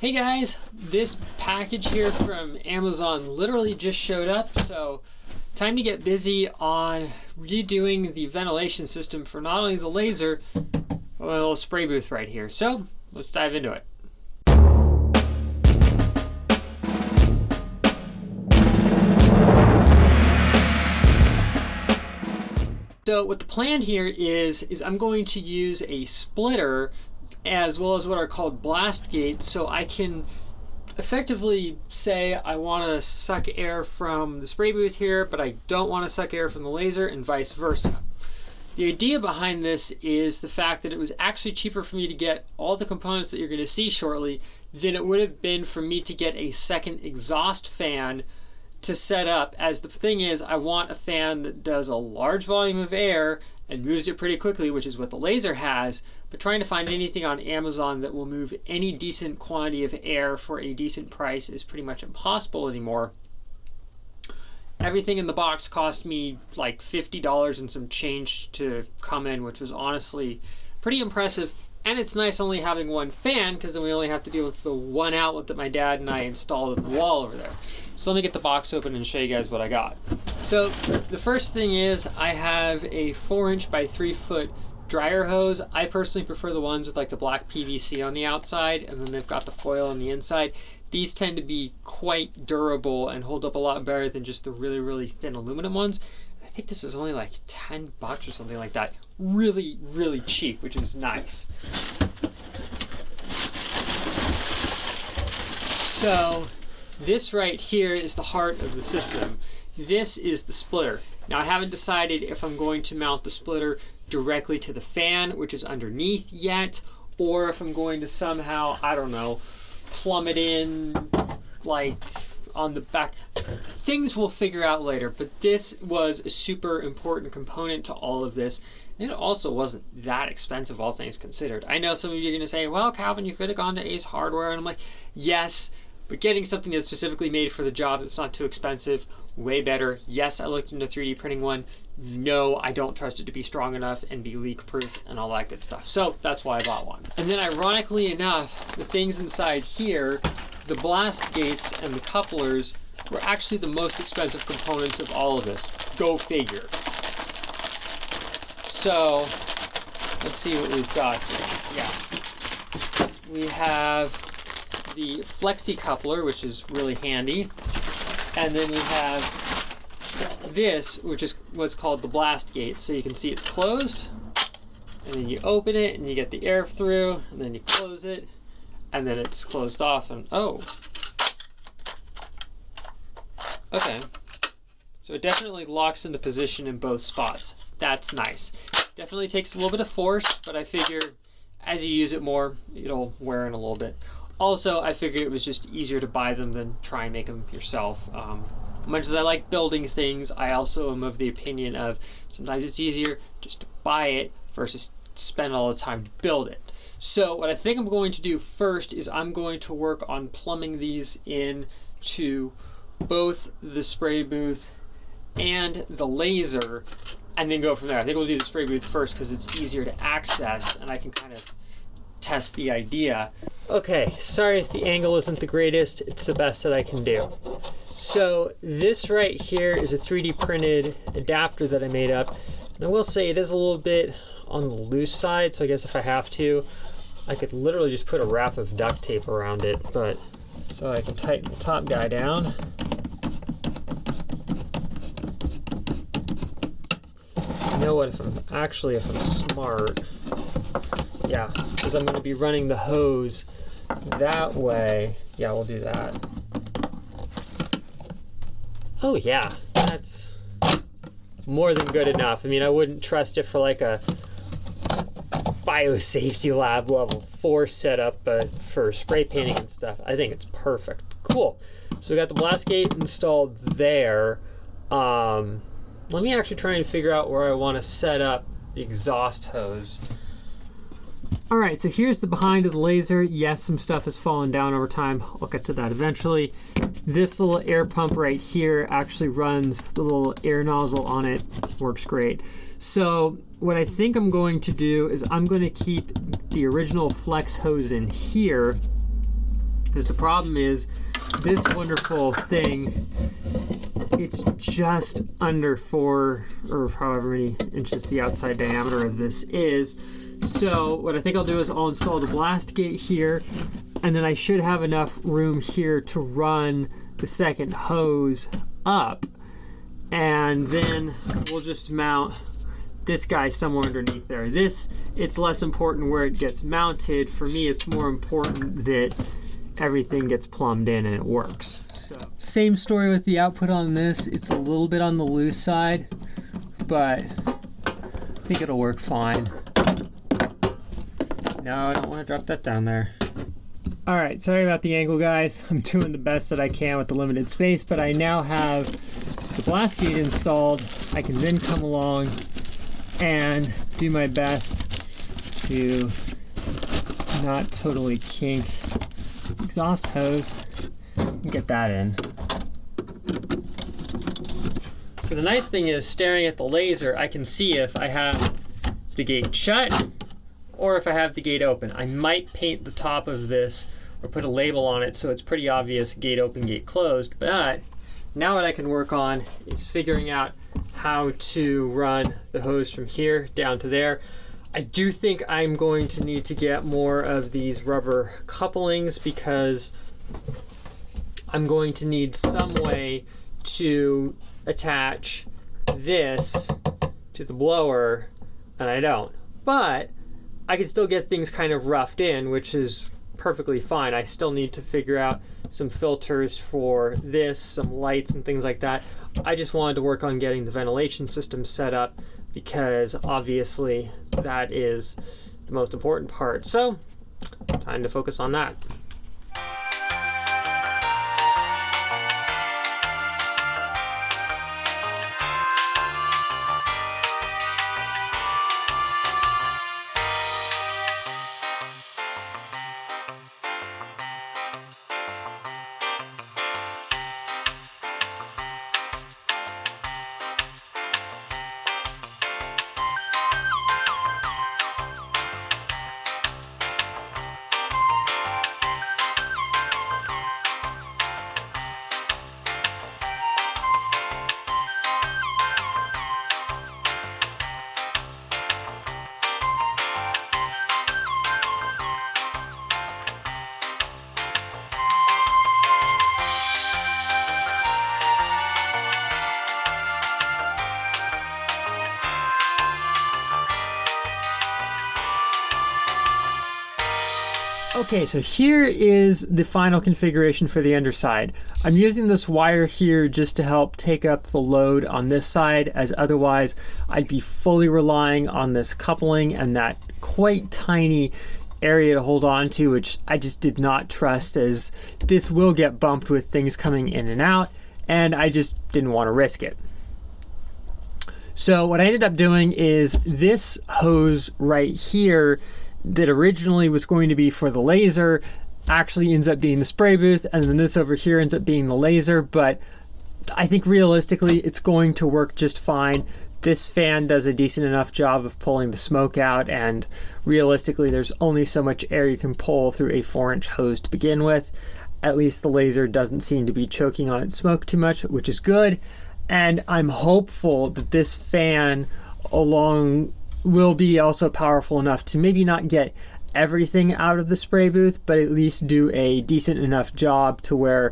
Hey guys, this package here from Amazon literally just showed up, so time to get busy on redoing the ventilation system for not only the laser, but a little spray booth right here. So let's dive into it. So what the plan here is I'm going to use a splitter as well as what are called blast gates, so I can effectively say I want to suck air from the spray booth here, but I don't want to suck air from the laser, and vice versa. The idea behind this is the fact that it was actually cheaper for me to get all the components that you're going to see shortly than it would have been for me to get a second exhaust fan to set up, as the thing is I want a fan that does a large volume of air and moves it pretty quickly, which is what the laser has, but trying to find anything on Amazon that will move any decent quantity of air for a decent price is pretty much impossible anymore. Everything in the box cost me like $50 and some change to come in, which was honestly pretty impressive. And it's nice only having one fan, because then we only have to deal with the one outlet that my dad and I installed in the wall over there. So let me get the box open and show you guys what I got. So the first thing is I have a 4" by 3" dryer hose. I personally prefer the ones with like the black PVC on the outside, and then they've got the foil on the inside. These tend to be quite durable and hold up a lot better than just the really, really thin aluminum ones. I think this is only like $10 or something like that. Really, really cheap, which is nice. So this right here is the heart of the system. This is the splitter. Now I haven't decided if I'm going to mount the splitter directly to the fan, which is underneath yet, or if I'm going to somehow, I don't know, plumb it in like on the back. Things we'll figure out later, but this was a super important component to all of this. And it also wasn't that expensive, all things considered. I know some of you are going to say, well, Calvin, you could have gone to Ace Hardware. And I'm like, yes, but getting something that's specifically made for the job that's not too expensive, way better. Yes, I looked into 3D printing one. No, I don't trust it to be strong enough and be leak proof and all that good stuff. So that's why I bought one. And then ironically enough, the things inside here, the blast gates and the couplers, were actually the most expensive components of all of this. Go figure. So let's see what we've got here. Yeah. We have the flexi coupler, which is really handy. And then we have this, which is what's called the blast gate. So you can see it's closed, and then you open it and you get the air through, and then you close it, and then it's closed off, and oh. Okay. So it definitely locks into position in both spots. That's nice. Definitely takes a little bit of force, but I figure as you use it more, it'll wear in a little bit. Also, I figured it was just easier to buy them than try and make them yourself. Much as I like building things, I also am of the opinion of sometimes it's easier just to buy it versus spend all the time to build it. So what I think I'm going to do first is I'm going to work on plumbing these into both the spray booth and the laser, and then go from there. I think we'll do the spray booth first because it's easier to access and I can kind of test the idea. Okay, sorry if the angle isn't the greatest, it's the best that I can do. So this right here is a 3D printed adapter that I made up. And I will say it is a little bit on the loose side, so I guess if I have to, I could literally just put a wrap of duct tape around it, but so I can tighten the top guy down. You know what, if I'm smart, yeah, because I'm going to be running the hose that way. Yeah, we'll do that. Oh yeah, that's more than good enough. I mean, I wouldn't trust it for like a biosafety lab level 4 setup, but for spray painting and stuff, I think it's perfect. Cool. So we got the blast gate installed there. Let me actually try and figure out where I want to set up the exhaust hose. All right, so here's the behind of the laser. Yes, some stuff has fallen down over time. I'll get to that eventually. This little air pump right here actually runs the little air nozzle on it. Works great. So what I think I'm going to do is I'm going to keep the original flex hose in here, Because the problem is this wonderful thing, it's just under 4 or however many inches the outside diameter of this is. So what I think I'll do is I'll install the blast gate here, and then I should have enough room here to run the second hose up, and then we'll just mount this guy somewhere underneath there. It's less important where it gets mounted. For me, it's more important that everything gets plumbed in and it works. So same story with the output on this. It's a little bit on the loose side, but I think it'll work fine. No, I don't want to drop that down there. All right, sorry about the angle, guys. I'm doing the best that I can with the limited space, but I now have the blast gate installed. I can then come along and do my best to not totally kink exhaust hose and get that in. So the nice thing is, staring at the laser, I can see if I have the gate shut or if I have the gate open. I might paint the top of this or put a label on it so it's pretty obvious gate open, gate closed, but now what I can work on is figuring out how to run the hose from here down to there. I do think I'm going to need to get more of these rubber couplings because I'm going to need some way to attach this to the blower, and I don't. But I can still get things kind of roughed in, which is perfectly fine. I still need to figure out some filters for this, some lights and things like that. I just wanted to work on getting the ventilation system set up because obviously that is the most important part. So, time to focus on that. Okay, so here is the final configuration for the underside. I'm using this wire here just to help take up the load on this side, as otherwise I'd be fully relying on this coupling and that quite tiny area to hold on to, which I just did not trust, as this will get bumped with things coming in and out, and I just didn't want to risk it. So what I ended up doing is this hose right here that originally was going to be for the laser actually ends up being the spray booth, and then this over here ends up being the laser, but I think realistically it's going to work just fine. This fan does a decent enough job of pulling the smoke out, and realistically there's only so much air you can pull through a 4-inch hose to begin with. At least the laser doesn't seem to be choking on its smoke too much, which is good, and I'm hopeful that this fan along will be also powerful enough to maybe not get everything out of the spray booth, but at least do a decent enough job to where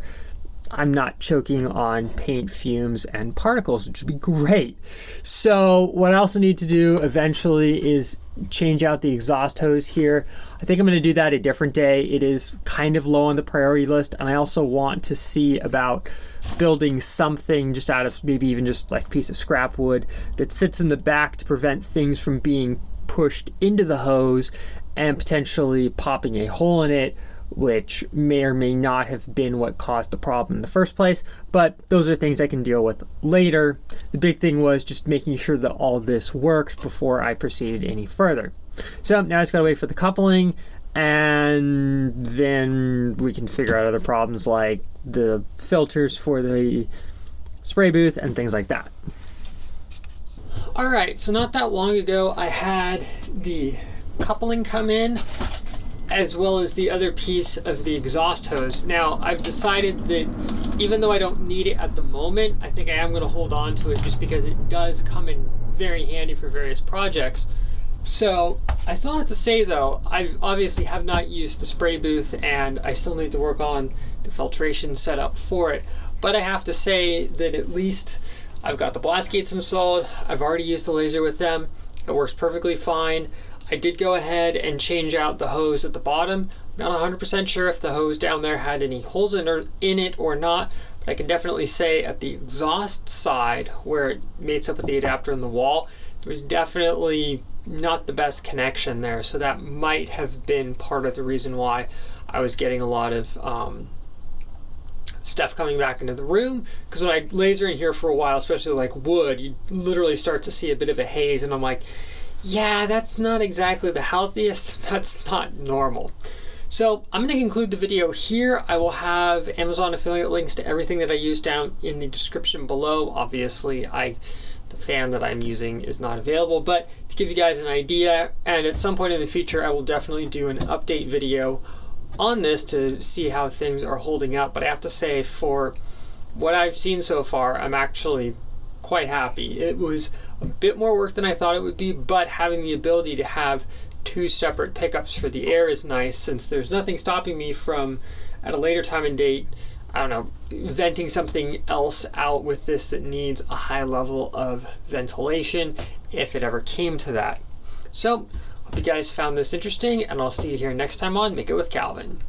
I'm not choking on paint fumes and particles, which would be great. So what I also need to do eventually is change out the exhaust hose here. I think I'm going to do that a different day. It is kind of low on the priority list, and I also want to see about building something just out of maybe even just like a piece of scrap wood that sits in the back to prevent things from being pushed into the hose and potentially popping a hole in it, which may or may not have been what caused the problem in the first place, but those are things I can deal with later. The big thing was just making sure that all this worked before I proceeded any further. So now I just gotta wait for the coupling, and then we can figure out other problems like the filters for the spray booth and things like that. All right, so not that long ago I had the coupling come in, as well as the other piece of the exhaust hose. Now, I've decided that even though I don't need it at the moment, I think I am going to hold on to it just because it does come in very handy for various projects. So I still have to say though, I obviously have not used the spray booth and I still need to work on the filtration setup for it. But I have to say that at least I've got the blast gates installed. I've already used the laser with them. It works perfectly fine. I did go ahead and change out the hose at the bottom. I'm not 100% sure if the hose down there had any holes in it or not, but I can definitely say at the exhaust side where it mates up with the adapter in the wall, there was definitely not the best connection there. So that might have been part of the reason why I was getting a lot of stuff coming back into the room, because when I laser in here for a while, especially like wood, you literally start to see a bit of a haze, and I'm like, yeah, that's not exactly the healthiest. That's not normal. So I'm going to conclude the video here. I will have Amazon affiliate links to everything that I use down in the description below. Obviously, the fan that I'm using is not available, but to give you guys an idea, and at some point in the future, I will definitely do an update video on this to see how things are holding up. But I have to say, for what I've seen so far, I'm actually quite happy. It was a bit more work than I thought it would be, but having the ability to have two separate pickups for the air is nice, since there's nothing stopping me from, at a later time and date, I don't know, venting something else out with this that needs a high level of ventilation if it ever came to that. So, hope you guys found this interesting, and I'll see you here next time on Make It with Calvin.